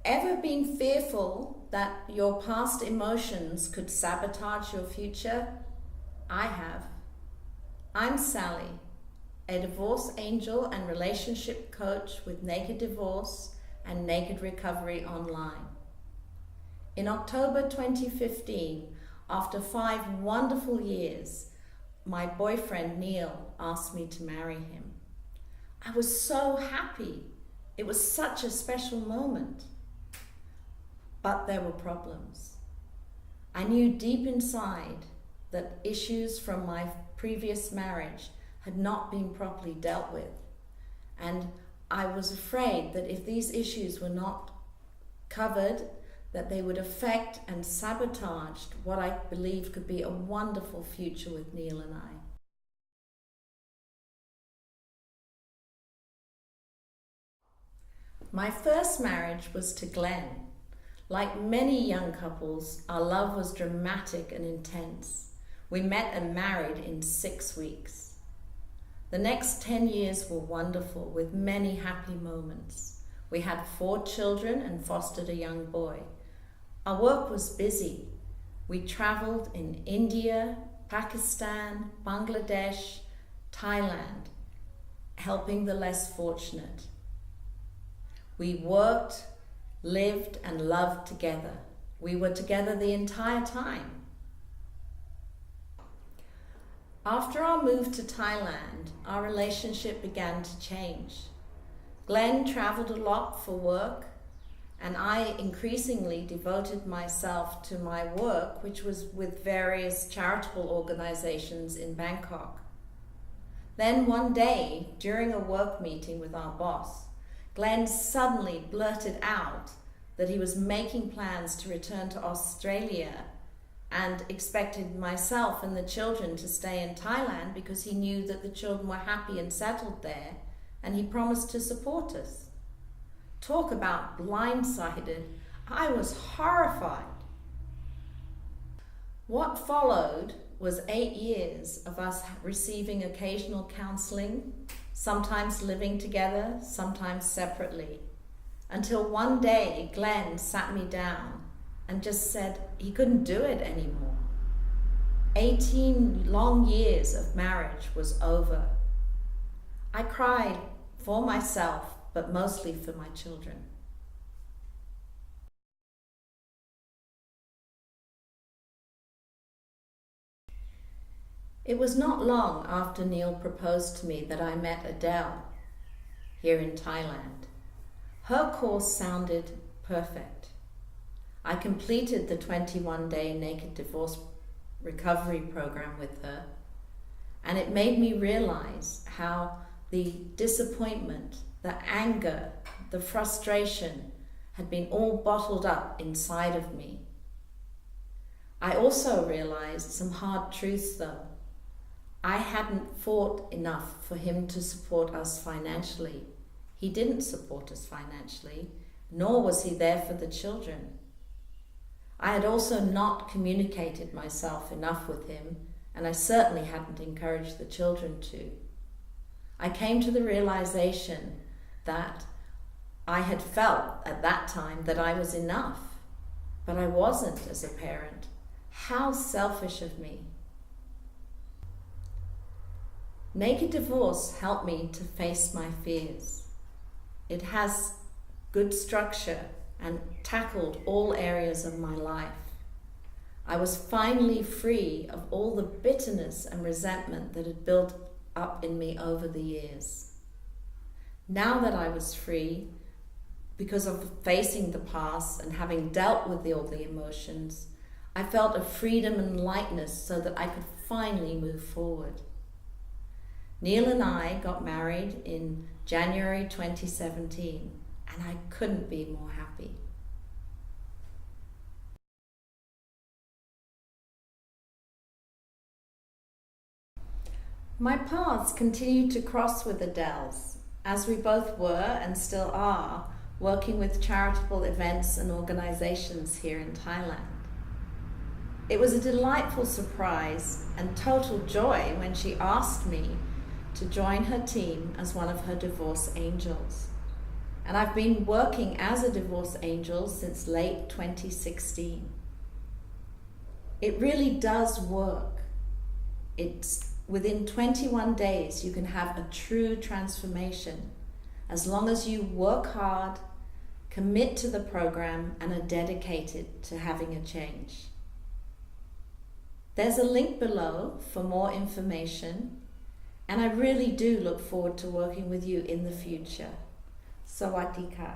Ever been fearful that your past emotions could sabotage your future? I have. I'm Sally, a divorce angel and relationship coach with Naked Divorce and Naked Recovery online. In October 2015, after 5 wonderful years, my boyfriend Neil asked me to marry him. I was so happy. It was such a special moment. But there were problems. I knew deep inside that issues from my previous marriage had not been properly dealt with. And I was afraid that if these issues were not covered, that they would affect and sabotage what I believed could be a wonderful future with Neil and I. My first marriage was to Glen. Like many young couples, our love was dramatic and intense. We met and married in 6 weeks. The next 10 years were wonderful, with many happy moments. We had 4 children and fostered a young boy. Our work was busy. We traveled in India, Pakistan, Bangladesh, Thailand, helping the less fortunate. We worked, lived and loved together. We were together the entire time. After our move to Thailand, our relationship began to change. Glen traveled a lot for work, and I increasingly devoted myself to my work, which was with various charitable organizations in Bangkok. Then one day, during a work meeting with our boss, Glen suddenly blurted out that he was making plans to return to Australia and expected myself and the children to stay in Thailand because he knew that the children were happy and settled there, and he promised to support us. Talk about blindsided. I was horrified. What followed was 8 years of us receiving occasional counseling, sometimes living together, sometimes separately, until one day Glen sat me down and just said he couldn't do it anymore. 18 long years of marriage was over. I cried for myself, but mostly for my children. It was not long after Neil proposed to me that I met Adele here in Thailand. Her course sounded perfect. I completed the 21-day Naked Divorce Recovery program with her, and it made me realize how the disappointment, the anger, the frustration had been all bottled up inside of me. I also realized some hard truths though. I hadn't fought enough for him to support us financially. He didn't support us financially, nor was he there for the children. I had also not communicated myself enough with him, and I certainly hadn't encouraged the children to. I came to the realization that I had felt at that time that I was enough, but I wasn't as a parent. How selfish of me. Naked Divorce helped me to face my fears. It has good structure and tackled all areas of my life. I was finally free of all the bitterness and resentment that had built up in me over the years. Now that I was free, because of facing the past and having dealt with all the emotions, I felt a freedom and lightness so that I could finally move forward. Neil and I got married in January 2017, and I couldn't be more happy. My paths continued to cross with Adele's, as we both were and still are working with charitable events and organizations here in Thailand. It was a delightful surprise and total joy when she asked me to join her team as one of her divorce angels. And I've been working as a divorce angel since late 2016. It really does work. It's within 21 days you can have a true transformation as long as you work hard, commit to the program, and are dedicated to having a change. There's a link below for more information, and I really do look forward to working with you in the future. Sawadee ka.